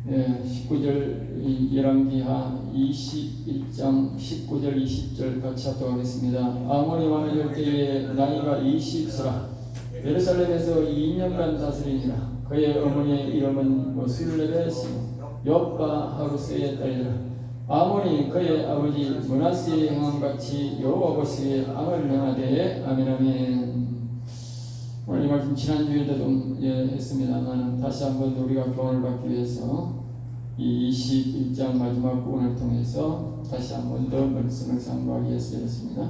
19절 열왕기하 21장 19절 20절 같이 하도록 하겠습니다. 아모니 왕이 될 때에 나이가 20세라 예루살렘에서 2년간 다스리니라. 그의 어머니의 이름은 모술레벳이요 욥과 하루스의 딸이라. 아몬이 그의 아버지 므낫세의 행함같이 여호와 보시기에 악을 행하되. 아멘 아멘. 오늘 이 말씀 지난주에도 좀 했습니다만 다시 한번 우리가 교훈을 받기 위해서 이 21장 마지막 부분을 통해서 다시 한번 더 말씀을 상고하기 위해서 했습니다.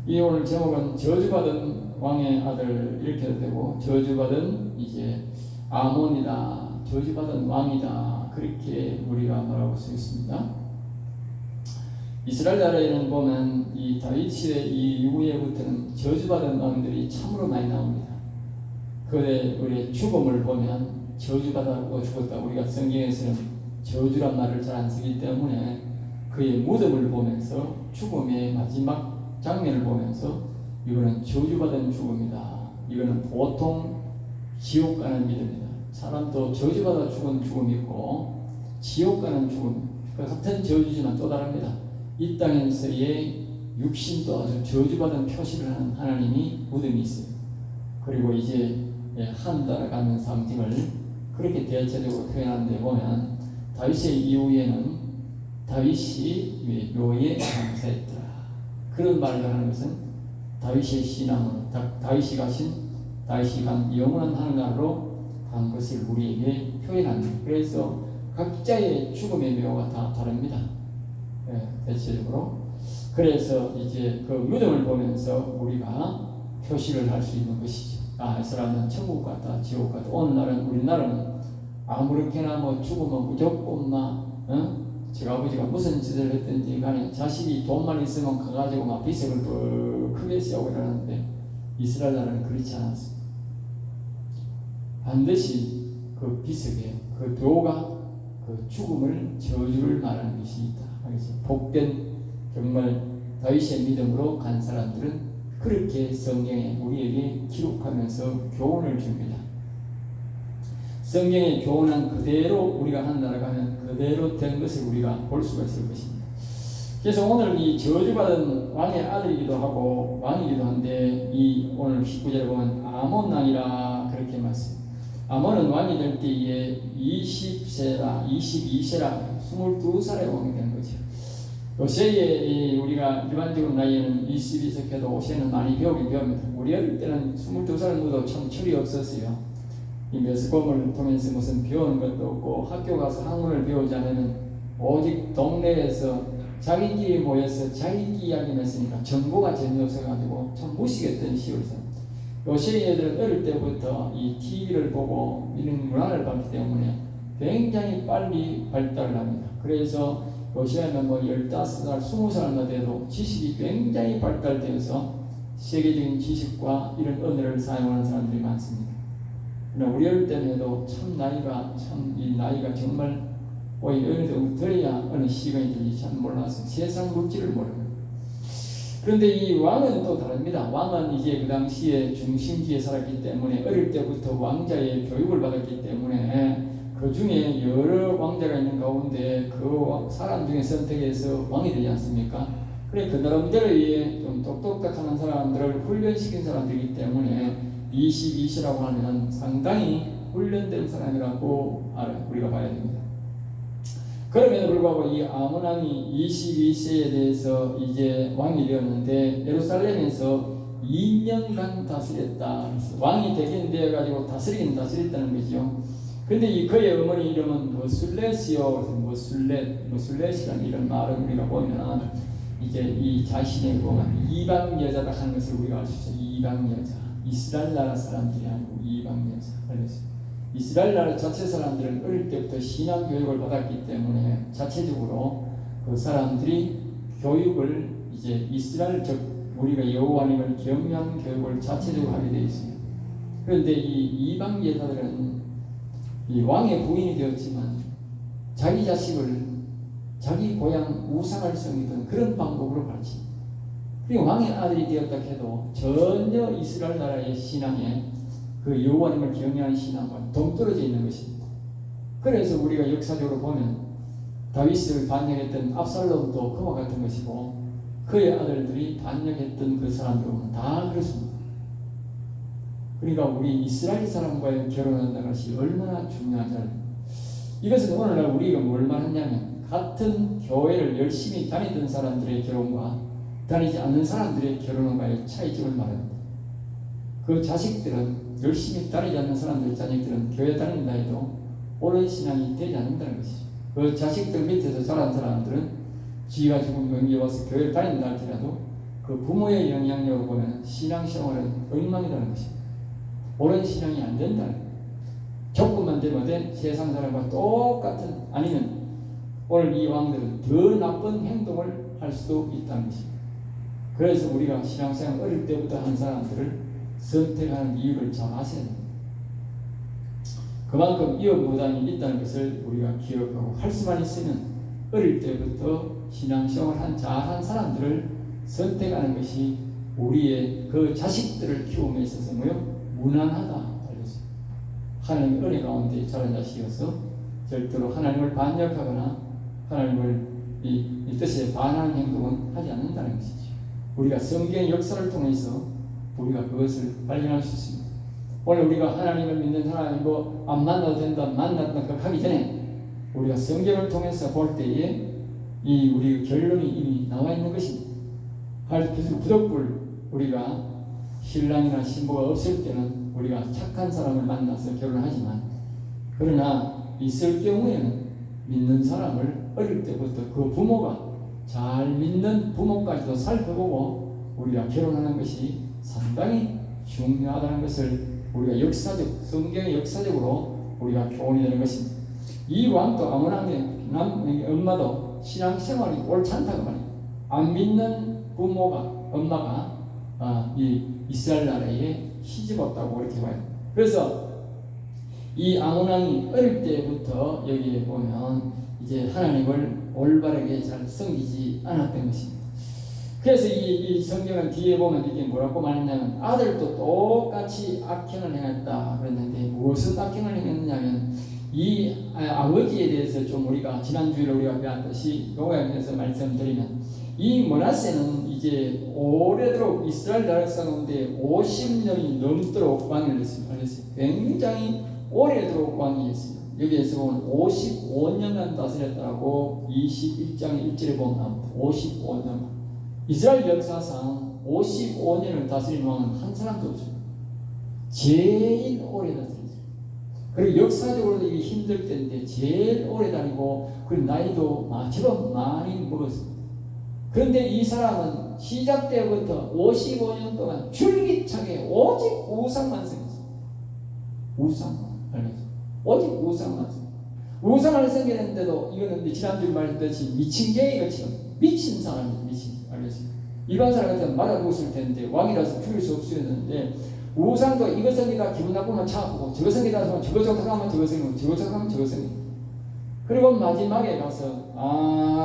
이 오늘 제목은 저주받은 왕의 아들 이렇게 되고, 저주받은 이제 아몬이다, 저주받은 왕이다, 그렇게 우리가 말하고 수 있습니다. 이스라엘 나라에는 보면 이 다윗 시대 이후에부터는 저주받은 왕들이 참으로 많이 나옵니다. 그의 우리 죽음을 보면 저주받았고 죽었다. 우리가 성경에서는 저주란 말을 잘 안 쓰기 때문에 그의 무덤을 보면서 죽음의 마지막 장면을 보면서 이거는 저주받은 죽음이다. 이거는 보통 지옥 가는 믿음이다. 사람도 저주받아 죽은 죽음이 있고 지옥 가는 죽음, 같은 저주지만 또 다릅니다. 이 땅에서의 육신도 아주 저주받은 표시를 하는 하나님이 무덤이 있어요. 그리고 이제 한 달가는 상징을 그렇게 대체적으로 표현하는 데 보면 다윗의 이후에는 다윗이 묘에 감사했더라. 그런 말을 하는 것은 다윗의 신앙으로 다윗이 간 영원한 하늘나라로 간 것을 우리에게 표현합니다. 그래서 각자의 죽음의 묘가 다 다릅니다. 대체적으로. 그래서 이제 그 무덤을 보면서 우리가 표시를 할 수 있는 것이죠. 이 사람은 천국 갔다 지옥 갔다. 오늘날은 우리나라는 아무렇게나 죽으면 무조건 저 아버지가 무슨 짓을 했든지 간에 자식이 돈만 있으면 가가지고 비석을 크게 세우고 이러는데 이스라엘 나라는 그렇지 않았습니다. 반드시 그 비석에 그 묘가 그 죽음을 저주를 말하는 것이 있다. 복된 정말 다윗의 믿음으로 간 사람들은 그렇게 성경에 우리에게 기록하면서 교훈을 줍니다. 성경에 교훈한 그대로 우리가 한 나라가면 그대로 된 것을 우리가 볼 수가 있을 것입니다. 그래서 오늘 이 저주받은 왕의 아들이기도 하고 왕이기도 한데 이 오늘 19절에 보면 아몬 왕이라 그렇게 말씀합니다. 아몬은 왕이 될 때에 20세라 22세라 22살에 왕이 된 거죠. 요새에 우리가 일반적으로 나이에는 22세 해도 요새는 많이 배우긴 배웁니다. 우리 어릴 때는 22살 묻어도 참 철이 없었어요. 이 매스컴을 통해서 무슨 배우는 것도 없고 학교 가서 학문을 배우지 않으면 오직 동네에서 자기끼리 모여서 자기끼리 이야기만 했으니까 정보가 전혀 없어가지고 참 무식했던 시절이죠. 요새 애들은 어릴 때부터 이 TV를 보고 이런 문화를 봤기 때문에 굉장히 빨리 발달을 합니다. 그래서 요새는 15살, 20살만 돼도 지식이 굉장히 발달되어서 세계적인 지식과 이런 언어를 사용하는 사람들이 많습니다. 그러나 우리 어릴 때에도 이 나이가 정말 어느 정도 들어야 어느 시간이 될지 참 몰라서 세상 물질을 모릅니다. 그런데 이 왕은 또 다릅니다. 왕은 이제 그 당시에 중심지에 살았기 때문에 어릴 때부터 왕자의 교육을 받았기 때문에 그 중에 여러 왕자가 있는 가운데 그 사람 중에 선택해서 왕이 되지 않습니까? 그래 그 나름대로의 좀 똑똑한 사람들을 훈련시킨 사람들이기 때문에 22세라고 하면 상당히 훈련된 사람이라고 우리가 봐야 됩니다. 그럼에도 불구하고 이 아몬 왕이 22세에 대해서 이제 왕이 되었는데 예루살렘에서 2년간 다스렸다. 왕이 되긴 되어가지고 다스렸다는 거죠. 근데 이 그의 어머니 이름은 머술렛이요. 머술렛이라는 이런 말을 우리가 보면 이제 이 자신의 보면 이방 여자다 하는 것을 우리가 알 수 있어요. 이방 여자. 이스라엘 나라 사람들이 아니고 이방 여자. 그래서 이스라엘 나라 자체 사람들은 어릴 때부터 신앙 교육을 받았기 때문에 자체적으로 그 사람들이 교육을 이제 이스라엘 즉 우리가 여호와님을 경외하는 교육을 자체적으로 하게 되어 있습니다. 그런데 이 이방 여자들은 이 왕의 부인이 되었지만 자기 자식을 자기 고향 우상을 섬기던 그런 방법으로 가르칩니다. 그리고 왕의 아들이 되었다 해도 전혀 이스라엘 나라의 신앙에 그 여호와님을 경외하는 신앙과 동떨어져 있는 것입니다. 그래서 우리가 역사적으로 보면 다윗을 반역했던 압살롬도 그와 같은 것이고 그의 아들들이 반역했던 그 사람들은 다 그렇습니다. 그러니까 우리 이스라엘 사람과의 결혼한다는 것이 얼마나 중요한지 알아요. 이것은 오늘날 우리가 뭘 말하냐면 같은 교회를 열심히 다니던 사람들의 결혼과 다니지 않는 사람들의 결혼과의 차이점을 말합니다. 그 자식들은 열심히 다니지 않는 사람들의 자식들은 교회 다닌다 해도 옳은 신앙이 되지 않는다는 것이죠. 그 자식들 밑에서 자란 사람들은 지가 지금 여기 와서 교회를 다닌다 할지라도 그 부모의 영향력을 보면 신앙생활은 엉망이라는 것입니다. 옳은 신앙이 안 된다는 거예요. 조금만 되면 세상 사람과 똑같은 아니면 오늘 이 왕들은 더 나쁜 행동을 할 수도 있다는 것입니다. 그래서 우리가 신앙생활 어릴 때부터 한 사람들을 선택하는 이유를 잘 아셔야 됩니다. 그만큼 위험무당이 있다는 것을 우리가 기억하고 할 수만 있으면 어릴 때부터 신앙생활 잘한 사람들을 선택하는 것이 우리의 그 자식들을 키움에 있어서 무난하다 알겠습니다. 하나님의 은혜 가운데 자란 자식이어서 절대로 하나님을 반역하거나 하나님을 이 뜻에 반하는 행동은 하지 않는다는 것이죠. 우리가 성경의 역사를 통해서 우리가 그것을 발견할 수 있습니다. 오늘 우리가 하나님을 믿는 사람이고 안 만나도 된다, 만났다 하기 전에 우리가 성경을 통해서 볼 때에 이 우리 결론이 이미 나와 있는 것입니다. 그래서 부득불 우리가 신랑이나 신부가 없을 때는 우리가 착한 사람을 만나서 결혼하지만 그러나 있을 경우에는 믿는 사람을 어릴 때부터 그 부모가 잘 믿는 부모까지도 살펴보고 우리가 결혼하는 것이 상당히 중요하다는 것을 우리가 성경의 역사적으로 우리가 교훈이 되는 것입니다. 이 왕도 아무나게 엄마도 신앙생활이 옳지 않다고 말이에요. 안 믿는 부모가 엄마가 이 이스라엘 나라에 시집왔다고 그렇게 봐요. 그래서 이 아몬왕이 어릴 때부터 여기에 보면 이제 하나님을 올바르게 잘 섬기지 않았던 것입니다. 그래서 이 성경은 뒤에 보면 이게 뭐라고 말했냐면 아들도 똑같이 악행을 행했다 그랬는데 무엇을 악행을 행했느냐면 이 아버지에 대해서 좀 우리가 지난주에 우리가 배웠듯이 요거에서 말씀드리면 이 므낫세는 이제 오래도록 이스라엘 나라 가운데 50년이 넘도록 왕을 했습니다. 굉장히 오래도록 왕이 했습니다. 여기에서 보면 55년간 다스렸다고 21장 1절에 보면 나옵니다. 55년. 이스라엘 역사상 55년을 다스린 왕은 한 사람도 없습니다. 제일 오래 다스렸어요. 그리고 역사적으로도 이게 힘들 때인데 제일 오래 다니고 그리고 나이도 제법 많이 먹었습니다. 그런데 이 사람은 시작 때부터 55년 동안 줄기차게 오직 우상만 섬겼어요. 우상만. 오직 우상만 섬겼어요. 우상을 섬기는데도 이거는 지난주에 말했듯이 미친 개이것처럼 미친 사람이에요. 미친. 알겠습니다. 일반 사람 같으면 맞아 죽었을 텐데 왕이라서 죽일 수 없었는데 우상도 이거 섬기다 기분 나쁘면 차 아프고 저거 섬기다 하면 저거 생각하면 저거 생기고 저거 생각하면 저거 생기고 그리고 마지막에 가서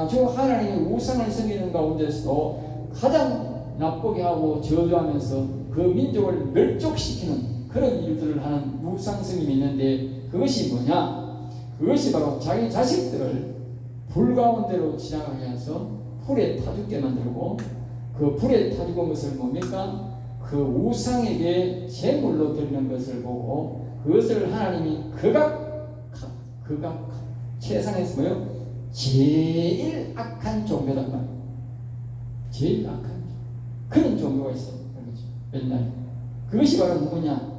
저 하나님의 우상을 섬기는 가운데서도 가장 나쁘게 하고 저주하면서 그 민족을 멸족시키는 그런 일들을 하는 우상 섬김이 있는데 그것이 뭐냐? 그것이 바로 자기 자식들을 불 가운데로 지나가게 해서 불에 타 죽게 만들고 그 불에 타 죽은 것을 뭡니까? 그 우상에게 제물로 드리는 것을 보고 그것을 하나님이 극악 세상에서 뭐요? 제일 악한 종교다 말이에요. 제일 악한 그런 종교가 있어요. 맨날 그것이 바로 누구냐?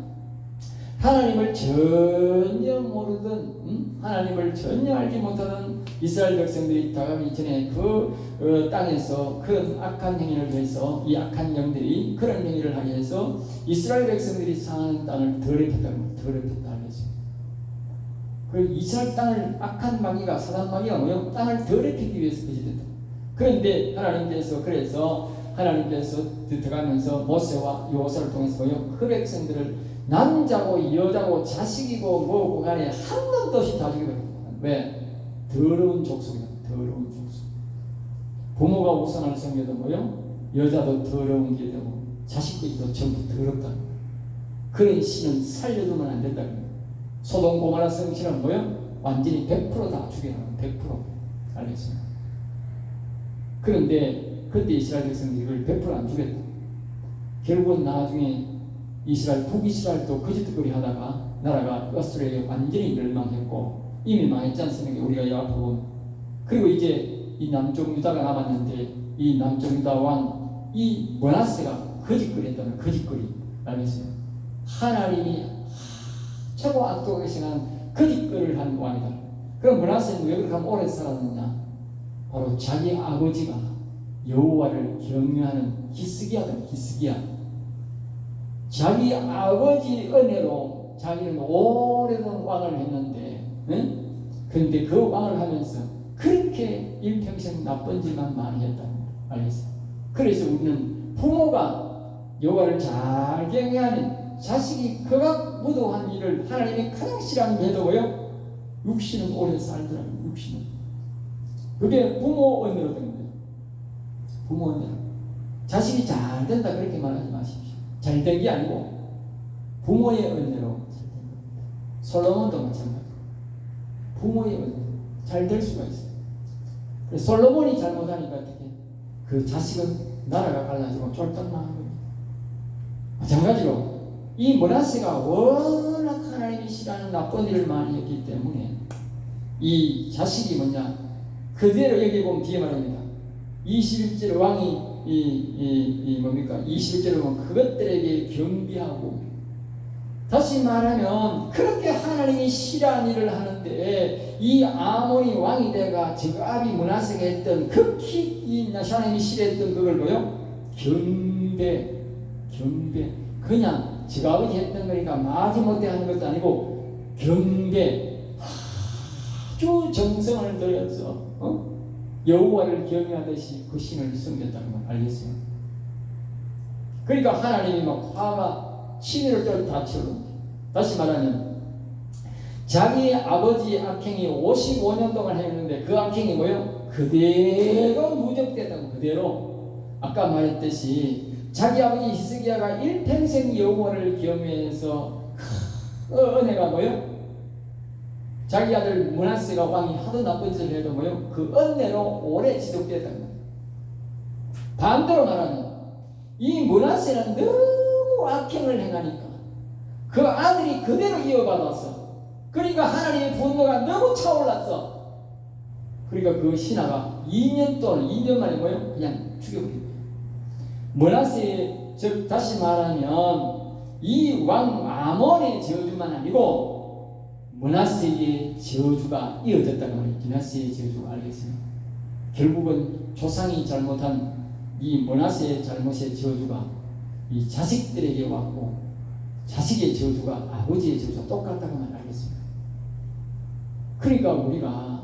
하나님을 전혀 모르던 하나님을 전혀 알지 못하던 이스라엘 백성들이 다가가기 전에 그 땅에서 그런 악한 행위를 해서 이 악한 영들이 그런 행위를 하게 해서 이스라엘 백성들이 사는 땅을 더럽혔다 하겠습니다. 그 이스라엘 땅을 악한 마귀가 사단 마귀가 뭐요? 땅을 더럽히기 위해서 거짓됐다. 그런데 하나님께서 그래서 들어가면서 모세와 여호수아를 통해서 뭐요? 그 백성들을 남자고 여자고 자식이고 뭐고 간에 한 놈도 없이 다 죽이거든요. 왜? 더러운 족속이다. 더러운 족속. 부모가 우상을 섬겨도 뭐요? 여자도 더러운 게 되고 자식들도 전부 더럽다. 그런 신은 살려두면 안 된다. 소돔 고모라 성신은 뭐요? 완전히 100%다 죽여놔. 100%. 알겠습니다. 그런데 그때 이스라엘 백성들이 이걸 100%안 죽였다. 결국은 나중에 이스라엘, 북이스라엘도 거짓거리 하다가 나라가 어스로에게 완전히 멸망했고 이미 망했지 않습니까? 우리가 여기 보면. 그리고 이제 이 남쪽 유다가 남았는데 이 남쪽 유다 왕 이 므낫세가 거짓거리 했다는 거짓거리. 알겠어요? 하나님이 최고 악독하게 생각한 거짓거리를 한 왕이다. 그럼 므낫세는 왜 그렇게 오래 살았느냐? 바로 자기 아버지가 여호와를 경외하는 히스기야다. 히스기야. 자기 아버지 은혜로 자기는 오래된 왕을 했는데, 응? 그런데 그 왕을 하면서 그렇게 일평생 나쁜 짓만 많이 했다. 알겠어요? 그래서 우리는 부모가 여호와를 잘 경외하는 자식이 그가 무도한 일을 하나님이 가장 싫어하는 게 뭐요? 육신은 오래 살더라고요. 육신은. 그게 부모 은혜로 된 거예요. 부모 은혜로. 자식이 잘 된다 그렇게 말하지 마십시오. 잘 된 게 아니고 부모의 은혜로 잘 된 겁니다. 솔로몬도 마찬가지고 부모의 은혜로 잘 될 수가 있어요. 그래서 솔로몬이 잘못하니까 어떻게 그 자식은 나라가 갈라지고 쫄딱망한 겁니다. 마찬가지로 이 므낫세가 워낙 하나님이 싫어하는 나쁜 일을 많이 했기 때문에 이 자식이 뭐냐 그대로 여기 보면 뒤에 말합니다. 21절 왕이 뭡니까? 21절을 보면 그것들에게 경비하고 다시 말하면 그렇게 하나님이 싫어하는 일을 하는데 이 아몬이 왕이 되가 저압이 므낫세가 했던 극히 이 하나님이 싫어했던 그걸 뭐요? 경배 그냥 지가 아버지 했던 거니까 마지못해 하는 것도 아니고 경배 아주 정성을 들여서 여호와를 경외하듯이 그 신을 섬겼다는 걸 알겠어요? 그러니까 하나님이 막 화가 치밀을 다 치워놓은 다시 말하면 자기 아버지 악행이 55년 동안 했는데 그 악행이 뭐예요? 그대로 누적됐다고. 그대로 아까 말했듯이 자기 아버지 히스기야가 일평생 여호와를 경외해서 은혜가 뭐예요? 자기 아들 므낫세가 왕이 하도 나쁜 짓을 해도 뭐예요? 그 은혜로 오래 지속됐다는 거예요. 반대로 말하면 이 므낫세는 너무 악행을 행하니까 그 아들이 그대로 이어받았어. 그러니까 하나님의 분노가 너무 차올랐어. 그러니까 그 신하가 2년 동안 2년 만에 뭐예요? 그냥 죽여버린 거예요. 므낫세 즉 다시 말하면 이 왕 아몬의 저주만 아니고 므낫세의 저주가 이어졌다는 말이에요. 므낫세의 저주가 알겠습니다. 결국은 조상이 잘못한 이 므낫세의 잘못의 저주가 이 자식들에게 왔고 자식의 저주가 아버지의 저주와 똑같다고만 알겠습니다. 그러니까 우리가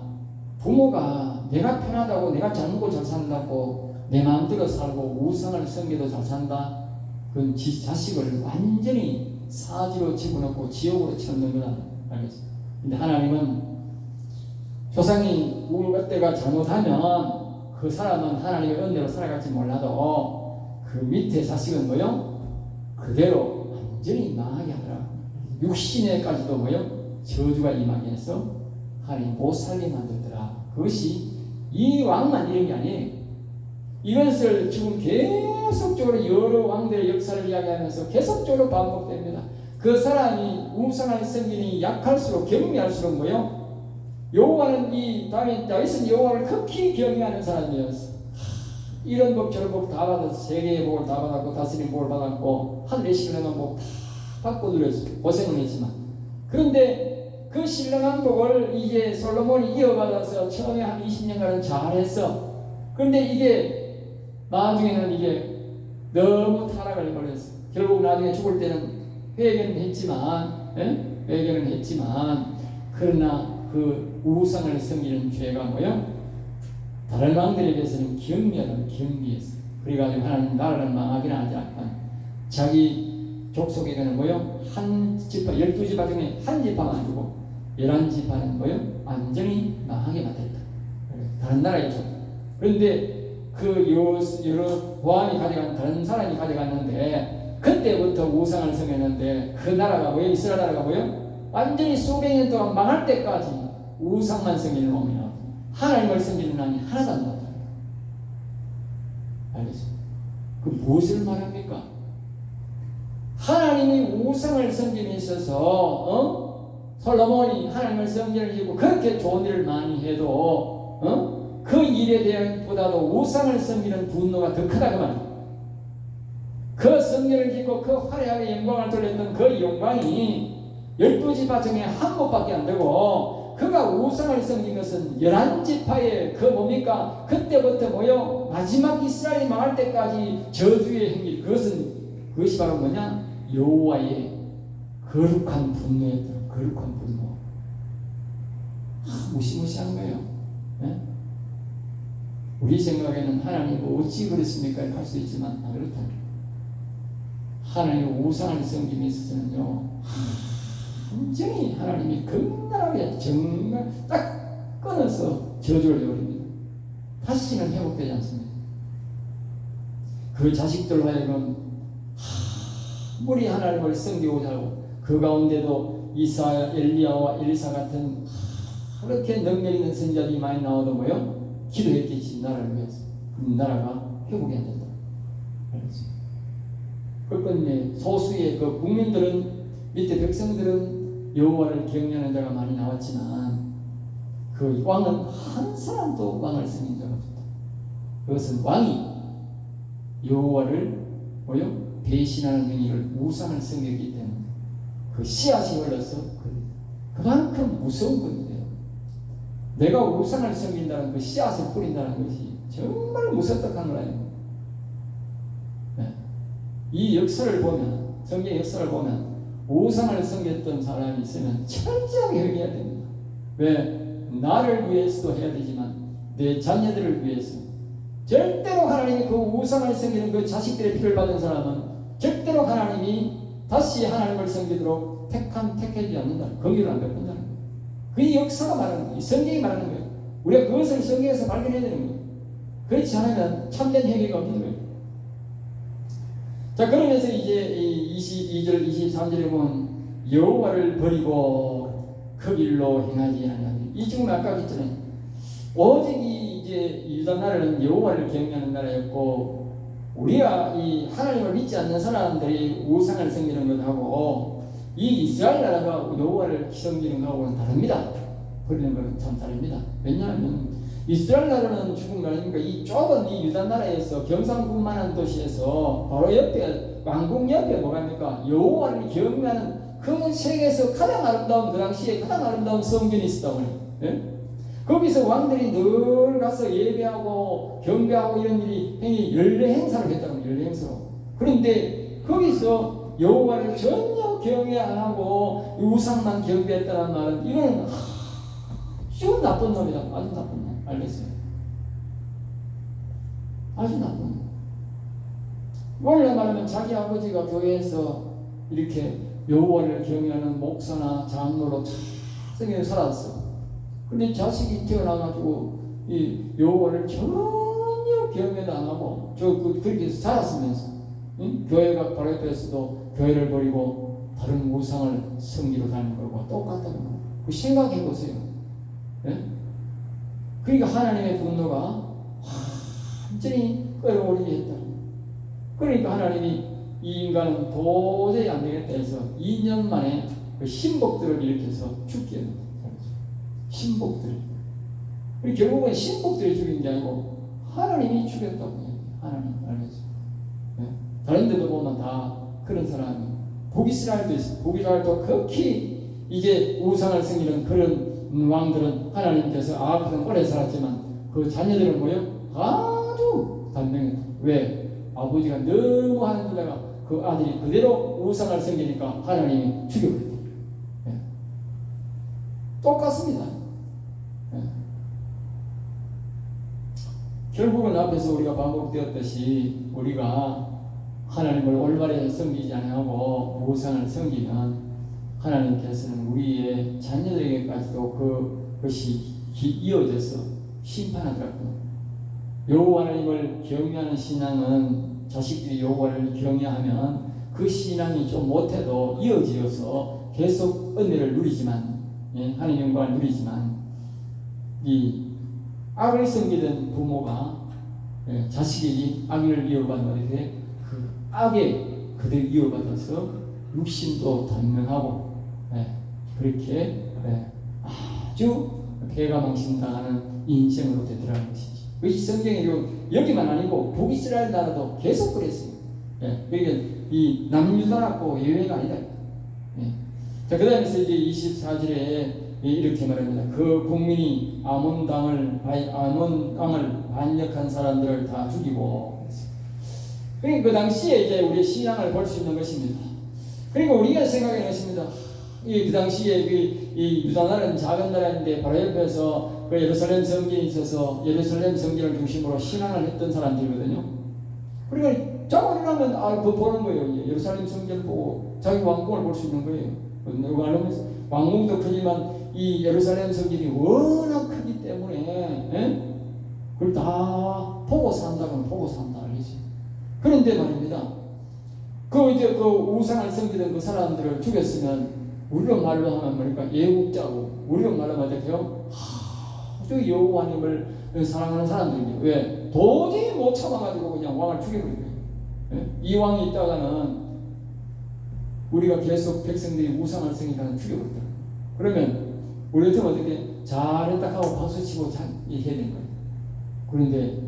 부모가 내가 편하다고 내가 잘 먹고 잘 산다고 내 마음대로 살고 우상을 섬겨도 잘 산다 그건 자식을 완전히 사지로 집어넣고 지옥으로 쳐넣는 건 알겠습니다. 근데 하나님은 조상이 우리 때가 잘못하면 그 사람은 하나님의 은혜로 살아갈지 몰라도 그 밑에 자식은 뭐요? 그대로 완전히 망하게 하더라. 육신에까지도 뭐요? 저주가 임하게 해서 하나님 못 살게 만들더라. 그것이 이 왕만 이런 게 아니에요. 이것을 지금 계속적으로 여러 왕들의 역사를 이야기하면서 계속적으로 반복됩니다. 그 사람이 우상을 섬기니 약할수록 경미할수록 뭐요? 여호와는 이 다윗은 여호와를 극히 경외하는 사람이었어. 이런 복 저런 복 다 받았어. 세계의 복을 다 받았고 다스림 복을 받았고 하늘의 신령한 복 다 받고 누렸어. 고생을 했지만 그런데 그 신령한 복을 이제 솔로몬이 이어받아서 처음에 한 20년간은 잘했어. 그런데 이게 나중에는 이게 너무 타락을 해버렸어. 결국 나중에 죽을 때는 회개는 했지만 회개는 했지만 그러나 그 우상을 섬기는 죄가 뭐요? 다른 왕들에 비해서는 경미하다면 경미했어. 그래가지고 하나님 나라를 망하기는 하지 않고 자기 족속에게는 뭐요? 한 지파 12지파 중에 한 지파만 주고 11지파는 뭐요? 완전히 망하게 만들었다. 다른 나라에 줘. 그런데 그 여러 왕이 가져간 다른 사람이 가져갔는데 그때부터 우상을 섬겼는데 그 나라가 뭐요? 이스라엘 나라가 뭐요? 완전히 수백 년 동안 망할 때까지 우상만 섬기는 왕이 나왔다. 하나님을 섬기는 왕이 하나도 안 나왔다. 알겠어요? 그 무엇을 말합니까? 하나님이 우상을 섬김에 있어서 솔로몬이 하나님을 섬기는 이고 그렇게 좋은 일을 많이 해도 그 일에 대한보다도 우상을 섬기는 분노가 더 크다 그 말이에요. 그 성령을 짓고 그 화려하게 영광을 돌렸던 그 영광이 12지파 중에 한 곳밖에 안 되고 그가 우상을 섬긴 것은 11지파의 그 뭡니까? 그때부터 뭐요? 마지막 이스라엘이 망할 때까지 저주의 행위 그것이 바로 뭐냐? 여호와의 거룩한 분노였다. 거룩한 분노. 무시무시한 거예요. 네? 우리 생각에는 하나님 어찌 그랬습니까? 할 수 있지만 그렇다. 하나님의 우상을 섬김에 있어서는요, 완전히 하나님이 극렬하게 정말 딱 끊어서 저주를 해버립니다. 다시는 회복되지 않습니다. 그 자식들로 하여금 아무리 하나님을 섬기고자 하고 그 가운데도 이사야, 엘리야와 엘리사 같은 그렇게 능력 있는 선지자들이 많이 나와도 뭐요? 기도했겠지 나라를 위해서. 그럼 나라가 회복이 안 된다. 알겠지? 그러니까 소수의 그 국민들은 밑에 백성들은 여호와를 경외하는 자가 많이 나왔지만 그 왕은 한 사람도 왕을 섬긴 자가 없다. 그것은 왕이 여호와를 뭐요? 배신하는 행위를 우상을 섬겼기 때문에 그 씨앗이 흘러서 그만큼 무서운 건데요. 내가 우상을 섬긴다는 그 씨앗을 뿌린다는 것이 정말 무섭다는 거예요. 이 역사를 보면, 성경 역사를 보면 우상을 섬겼던 사람이 있으면 철저하게 회개해야 됩니다. 왜? 나를 위해서도 해야 되지만 내 자녀들을 위해서. 절대로 하나님이 그 우상을 섬기는 그 자식들의 피를 받은 사람은 절대로 하나님이 다시 하나님을 섬기도록 택하지 않는다. 긍휼을 안 베푼다는 거예요. 그 역사가 말하는 거예요. 성경이 말하는 거예요. 우리가 그것을 성경에서 발견해야 되는 거예요. 그렇지 않으면 참된 회개가 없는 거예요. 자, 그러면서 이제 22절, 23절에 보면 여호와를 버리고 그 길로 행하지 아니하니. 이 지금 아까 했잖아요. 오직 이제 유다 나라는 여호와를 경외하는 나라였고 우리가 이 하나님을 믿지 않는 사람들이 우상을 섬기는 것하고 이 이스라엘 나라가 여호와를 섬기는 것하고는 다릅니다. 버리는 것은 참 다릅니다. 왜냐하면 이스라엘 나라는 죽은 거 아닙니까? 이 좁은 이 유다 나라에서 경상군만한 도시에서 바로 옆에 왕궁 옆에 뭐랍니까? 여호와를 경외하는 그 세계에서 가장 아름다운 그 당시에 가장 아름다운 성전이 있었다고 해요. 예? 거기서 왕들이 늘 가서 예배하고 경배하고 이런 일이 연례 행사를 했다고 해요. 연례 행사로. 그런데 거기서 여호와를 전혀 경외 안 하고 우상만 경배했다는 말은 이거는 아주 나쁜 놈이다. 아주 나쁜 놈. 알겠어요? 아주 나쁜 놈. 원래 말하면 자기 아버지가 교회에서 이렇게 여호와를 경외하는 목사나 장로로 잘 살았어. 근데 자식이 태어나가지고 이 여호와를 전혀 경외도 안 하고 그렇게 해서 자랐으면서 응? 교회가 바로 옆에서도 교회를 버리고 다른 우상을 섬기러 다니는 것과 똑같다는 거. 그 생각해 보세요. 네? 그러니까 하나님의 분노가 완전히 끌어올리게 했다. 그러니까 하나님이 이 인간은 도저히 안 되겠다 해서 2년 만에 그 신복들을 일으켜서 죽게 합니다. 신복들. 그리고 결국은 신복들이 죽인 게 아니고 하나님이 죽였다고 해요. 하나님. 알겠죠? 네? 다른 데도 보면 다 그런 사람이 북이스라엘도 있어요. 북이스라엘도 극히 이제 우상을 섬기는 그런 왕들은 하나님께서 아합은 오래 살았지만 그 자녀들은 뭐예요? 아주 단명했다. 왜? 아버지가 너무 하는 데다가 그 아들이 그대로 우상을 섬기니까 하나님이 죽여버렸다. 네. 똑같습니다. 네. 결국은 앞에서 우리가 반복되었듯이 우리가 하나님을 올바르게 섬기지 않고 우상을 섬기면 하나님께서는 우리의 자녀들에게까지도 그것이 이어져서 심판하더라고요. 여호와 하나님을 경외하는 신앙은 자식들이 여호와를 경외하면 그 신앙이 좀 못해도 이어지어서 계속 은혜를 누리지만, 예, 하나님 영광을 누리지만 이 악을 섬기던 부모가 자식에게 악을 이어받는 데 그 악에 그들 이어받아서 육신도 단명하고 그렇게 아주 패가망신당하는 인생으로 되더라는 것이지. 그것이 성경에 여기만 아니고 북이스라엘 나라도 계속 그랬어요. 그러니까 이 남유다라고 예외가 아니다. 자, 그 다음에 이제 24절에 이렇게 말합니다. 그 국민이 아몬 땅을 반역한 사람들을 다 죽이고. 그러니까 그 당시에 이제 우리의 신앙을 볼 수 있는 것입니다. 그러니까 우리가 생각하는 것입니다. 그 당시에 이 유다 나라는 작은 나라인데 바로 옆에서 그 예루살렘 성전이 있어서 예루살렘 성전을 중심으로 신앙을 했던 사람들이거든요. 그러니까 자고 일어나면 그거 보는 거예요. 예루살렘 성전을 보고 자기 왕궁을 볼 수 있는 거예요. 왕궁도 크지만 이 예루살렘 성전이 워낙 크기 때문에 그걸 다 보고 산다면 보고 산다 알겠지. 그런데 말입니다. 이제 그 우상을 섬기던 그 사람들을 죽였으면 우리로 말로 하면 뭐니까 예국자고 우리로 말로 하면 어떡해요? 아주 여호와님을 사랑하는 사람들이죠. 왜? 도저히 못 참아가지고 그냥 왕을 죽여버린 거예요. 이 왕이 있다가는 우리가 계속 백성들이 우상을 섬기다가 죽여버렸다. 그러면 우리한테 어떻게 잘했다 하고 박수치고 해야 되는 거예요. 그런데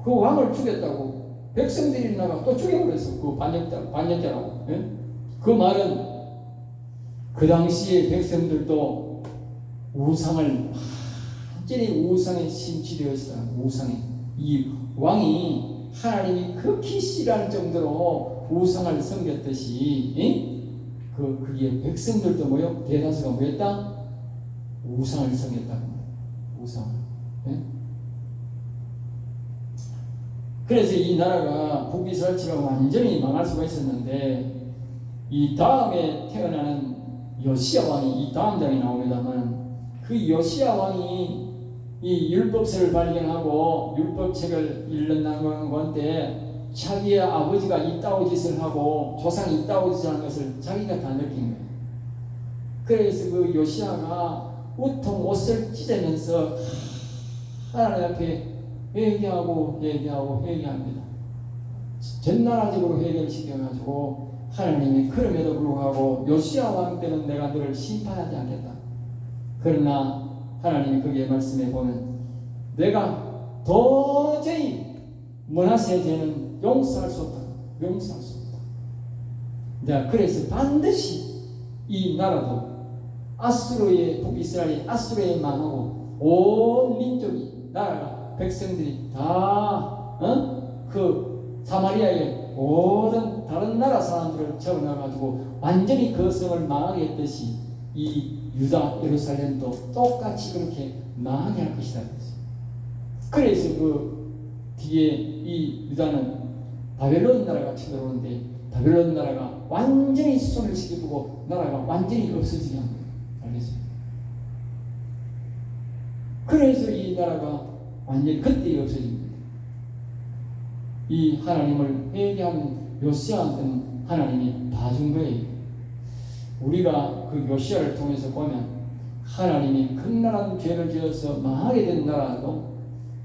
그 왕을 죽였다고 백성들이 나가 또 죽여버렸어. 그 반역자라고. 그 말은 그 당시에 백성들도 우상을 완전히 우상에 심취되어 있었다. 우상에 이 왕이 하나님이 극히 싫어할 정도로 우상을 섬겼듯이 그게 백성들도 뭐요? 대다수가 뭐였다? 우상을 섬겼다. 우상을. 그래서 이 나라가 북이스라엘처럼 완전히 망할 수가 있었는데 이 다음에 태어나는 요시야 왕이 이 다음 장에 나옵니다만 그 요시야 왕이 이 율법서를 발견하고 율법책을 읽는 건데 자기의 아버지가 이따오 짓을 하고 조상이 이따오 짓을 하는 것을 자기가 다 느낀 거예요. 그래서 그 요시야가 우통 옷을 찢으면서 하나님 앞에 회개합니다. 전나라적으로 회개를 시켜가지고 하나님이 그럼에도 불구하고 요시야 왕 때는 내가 너를 심판하지 않겠다. 그러나 하나님이 거기에 말씀해 보면 내가 도저히 므낫세 죄는 용서할 수 없다. 용서할 수 없다. 내가 그래서 반드시 이 나라도 북이스라엘이 아수르에 망하고 온 민족이 나라가 백성들이 다 그 사마리아의 모든 다른 나라 사람들을 잡아놔가지고 완전히 그 성을 망하게 했듯이 이 유다 예루살렘도 똑같이 그렇게 망하게 할 것이다. 그래서 그 뒤에 이 유다는 바벨론 나라가 쳐들어오는데 바벨론 나라가 완전히 손을 시켜두고 나라가 완전히 없어지게 한 거예요. 알겠어요? 그래서 이 나라가 완전히 그때 없어집니다. 이 하나님을 회개하는 요시야한테는 하나님이 봐준 거예요. 우리가 그 요시야를 통해서 보면 하나님이 극렬한 죄를 지어서 망하게 된 나라도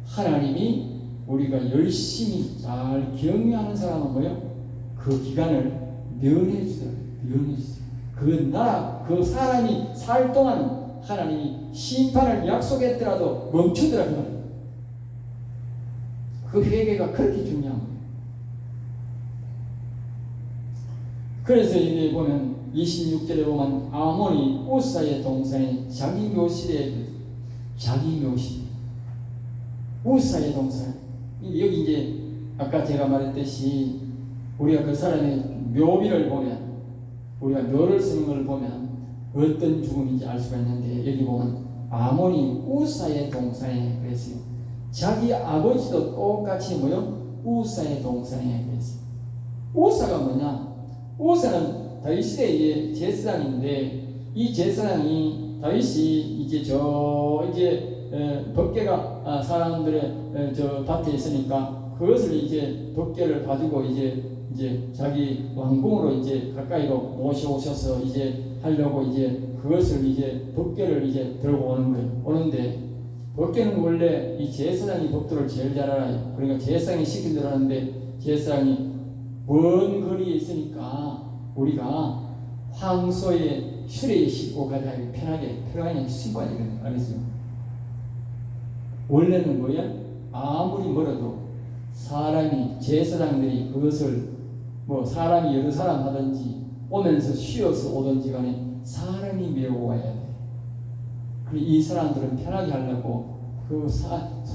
하나님이 우리가 열심히 잘 경유하는 사람은 뭐예요? 그 기간을 면해 주세요. 면해 주세요. 그 나라, 그 사람이 살 동안 하나님이 심판을 약속했더라도 멈추더라고요. 그 회개가 그렇게 중요한 거예요. 그래서 이제 보면 26절에 보면 아몬이 우사의 동산에 자기 묘실에 우사의 동산 여기 이제 아까 제가 말했듯이 우리가 그 사람의 묘비를 보면 우리가 묘를 쓰는 걸 보면 어떤 죽음인지 알 수가 있는데 여기 보면 아몬이 우사의 동산에 그랬어요. 자기 아버지도 똑같이 뭐요? 우사의 동산에 그랬어요. 우사가 뭐냐? 우사는 다윗의 제사장인데 이 제사장이 다윗이 이제 법궤가 사람들의 저 밭에 있으니까 그것을 이제 법궤를 가지고 이제 자기 왕궁으로 이제 가까이로 모셔오셔서 이제 하려고 이제 그것을 이제 법궤를 이제 들고 오는 거예요. 오는데 법계는 원래 이 제사장이 법도를 제일 잘 알아요. 그러니까 제사장이 시킨 대로 하는데 제사장이 먼 거리에 있으니까 우리가 황소의 수레에 싣고 가자 편하게 그냥 싣고 가야 되는 거 알겠어요? 원래는 뭐야? 아무리 멀어도 사람이 제사장들이 그것을 뭐 사람이 여러 사람 하든지 오면서 쉬어서 오든지 간에 사람이 메고 와야 돼. 이 사람들은 편하게 하려고 그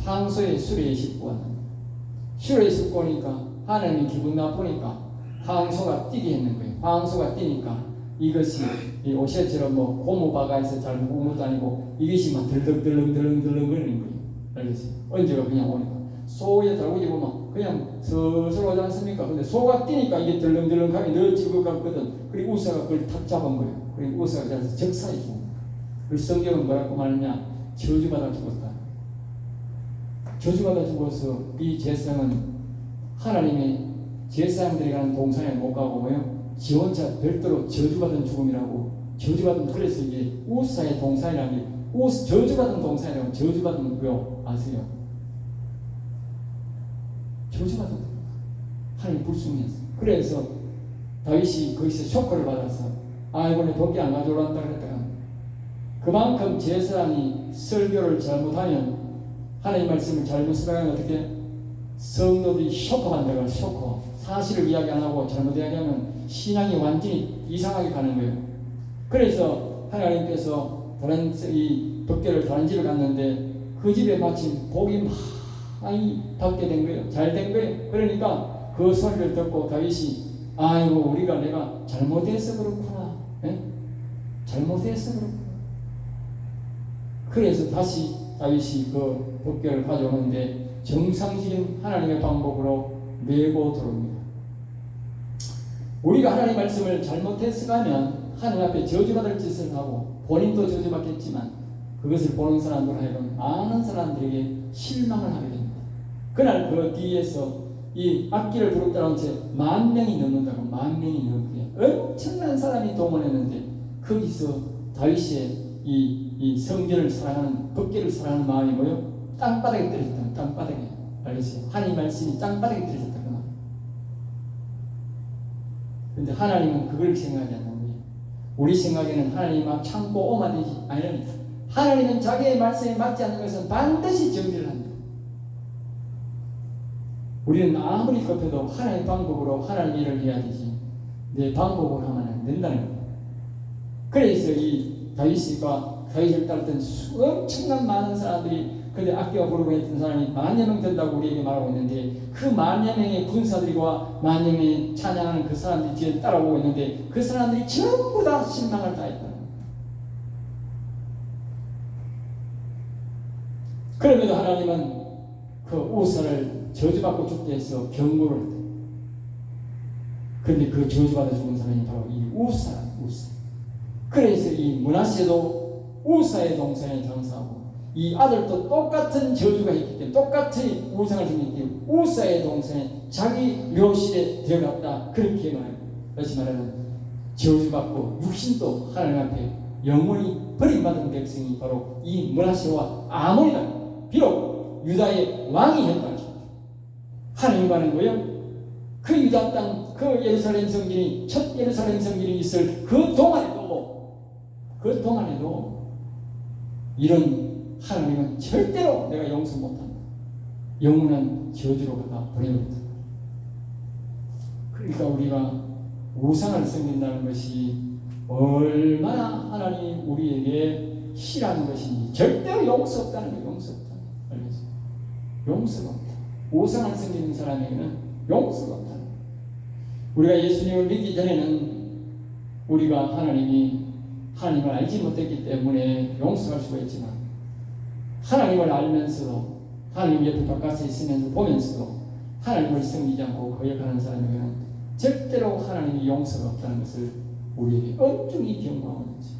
황소의 수레에 싣고 왔는 거예요. 수레에 싣고 오니까 하나님이 기분 나쁘니까 황소가 뛰게 했는 거예요. 황소가 뛰니까 이것이 오셰처럼 뭐 고무바가에서 잘 묶은 것도 아니고 이것이 막 들렁들렁 거리는 거예요. 알겠어요? 언제가 그냥 오니까 소에 달구지 보면 그냥 서서 오지 않습니까? 근데 소가 뛰니까 이게 들렁들렁하게 넣어지고 갔거든. 그리고 우사가 그걸 탁 잡은 거예요. 그리고 우사가 자서 적사해 주고. 그 성경은 뭐라고 말하냐? 저주받아 죽었다. 저주받아 죽어서 이 제사장은 하나님의 제사장들이 가는 동산에 못 가고 뭐요? 지 혼자 별도로 저주받은 죽음이라고. 저주받은, 그래서 이게 우사의 동산이라는 게 저주받은 동산이라고. 저주받은 거 아세요? 저주받은 하나님 불순이었어. 그래서 다윗이 거기서 쇼크를 받아서 이번에 법계 안 가져오란다 그랬다가 그만큼 제사장이 설교를 잘못하면 하나님 말씀을 잘못 쓰면 어떻게 성도들이 쇼크한다고. 쇼크. 사실을 이야기 안 하고 잘못 이야기하면 신앙이 완전히 이상하게 가는 거예요. 그래서 하나님께서 다른 이 법계를 다른 집에 갔는데 그 집에 마침 복이 많이 받게 된 거예요. 잘 된 거예요. 그러니까 그 소리를 듣고 다윗이 아이고 우리가 내가 잘못해서 그렇구나. 네? 잘못해서 그렇구나. 그래서 다시 다윗이 그 법궤를 가져오는데 정상적인 하나님의 방법으로 메고 들어옵니다. 우리가 하나님 말씀을 잘못해서 가면 하나님 앞에 저주받을 짓을 하고 본인도 저주받겠지만 그것을 보는 사람들 하여금 많은 사람들에게 실망을 하게 됩니다. 그날 그 뒤에서 이 악기를 부르다는 채 10,000명이 넘는다고. 10,000명이 넘게 엄청난 사람이 동원했는데 거기서 다윗의 이 성전을 사랑하는 법궤를 사랑하는 마음이 뭐요? 땅바닥에 떨어졌다. 땅바닥에. 알겠어요? 하나님 말씀이 땅바닥에 떨어졌다. 그 말. 근데 하나님은 그걸 생각하지 않는 거예요. 우리 생각에는 하나님 막 참고 오마되지 아니랍니다. 하나님은 자기의 말씀에 맞지 않는 것은 반드시 정리를 합니다. 우리는 아무리 급해도 하나님의 방법으로 하나님 일을 해야 되지 내 방법으로 하면 안 된다는 거예요. 그래서 이 다윗을 따랐던 엄청난 많은 사람들이 근데 악기가 부르고 했던 사람이 10,000여 명 된다고 우리에게 말하고 있는데 그 10,000여 명의 군사들과 10,000여 명의 찬양하는 그 사람들이 뒤에 따라오고 있는데 그 사람들이 전부 다 실망을 다 했다. 그럼에도 하나님은 그 우사를 저주받고 죽게 해서 경고를 했다. 그런데 그 저주받아 죽은 사람이 바로 이 우사. 그래서 이 므낫세도 우사의 동산에 장사하고 이 아들도 똑같은 저주가 있기 때문에 똑같은 우상을 생겼기 때문에 우사의 동산에 자기 묘실에 들어갔다. 그렇게 말해요. 다시 말하면 저주받고 육신도 하나님 앞에 영원히 버림받은 백성이 바로 이 므낫세와 아몬이다. 비록 유다의 왕이 했다. 하나님과는 뭐예요? 그 유다 땅, 그 예루살렘 성전이 첫 예루살렘 성전이 있을 그 동안에도 이런 하나님은 절대로 내가 용서 못한다. 영원한 저주로 갖다 보내버린다. 그러니까 우리가 우상을 섬긴다는 것이 얼마나 하나님이 우리에게 싫어하는 것인지 절대로 용서 없다는 거예요. 용서 없다. 알겠어요? 용서가 없다. 우상을 섬기는 사람에게는 용서가 없다. 우리가 예수님을 믿기 전에는 우리가 하나님을 알지 못했기 때문에 용서할 수가 있지만 하나님을 알면서도 하나님 옆에 바깥에 있으면서 보면서도 하나님을 섬기지 않고 거역하는 사람에게는 절대로 하나님이 용서가 없다는 것을 우리에게 엄중히 경고하고 있지.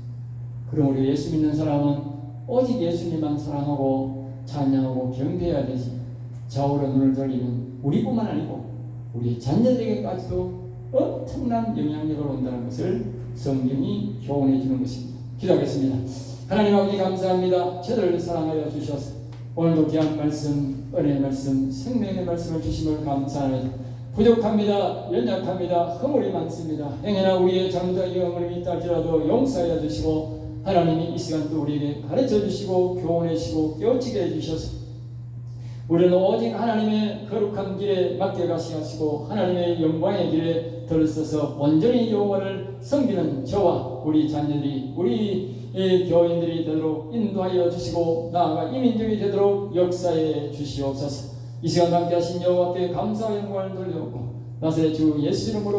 그럼 우리 예수 믿는 사람은 오직 예수님만 사랑하고 찬양하고 경배해야 되지. 좌우로 눈을 돌리면 우리뿐만 아니고 우리 자녀들에게까지도 엄청난 영향력을 온다는 것을 성경이 교훈해 주는 것입니다. 기도하겠습니다. 하나님 아버지 감사합니다. 저들을 사랑하여 주셔서 오늘도 귀한 말씀, 은혜의 말씀, 생명의 말씀을 주심을 감사합니다. 부족합니다. 연약합니다. 허물이 많습니다. 행여나 우리의 잘못과 영혼이 있다 할지라도 용서하여 주시고 하나님이 이 시간 또 우리에게 가르쳐 주시고 교훈해 주시고 깨우치게 해주셔서 우리는 오직 하나님의 거룩한 길에 맡겨가시 하시고 하나님의 영광의 길에 들어서서 온전히 여호와를 섬기는 저와 우리 자녀들이 우리 교인들이 되도록 인도하여 주시고 나아가 이민족이 되도록 역사해 주시옵소서. 이 시간 함께 하신 여호와께 감사와 영광을 돌려오고 나사렛 주 예수 이름으로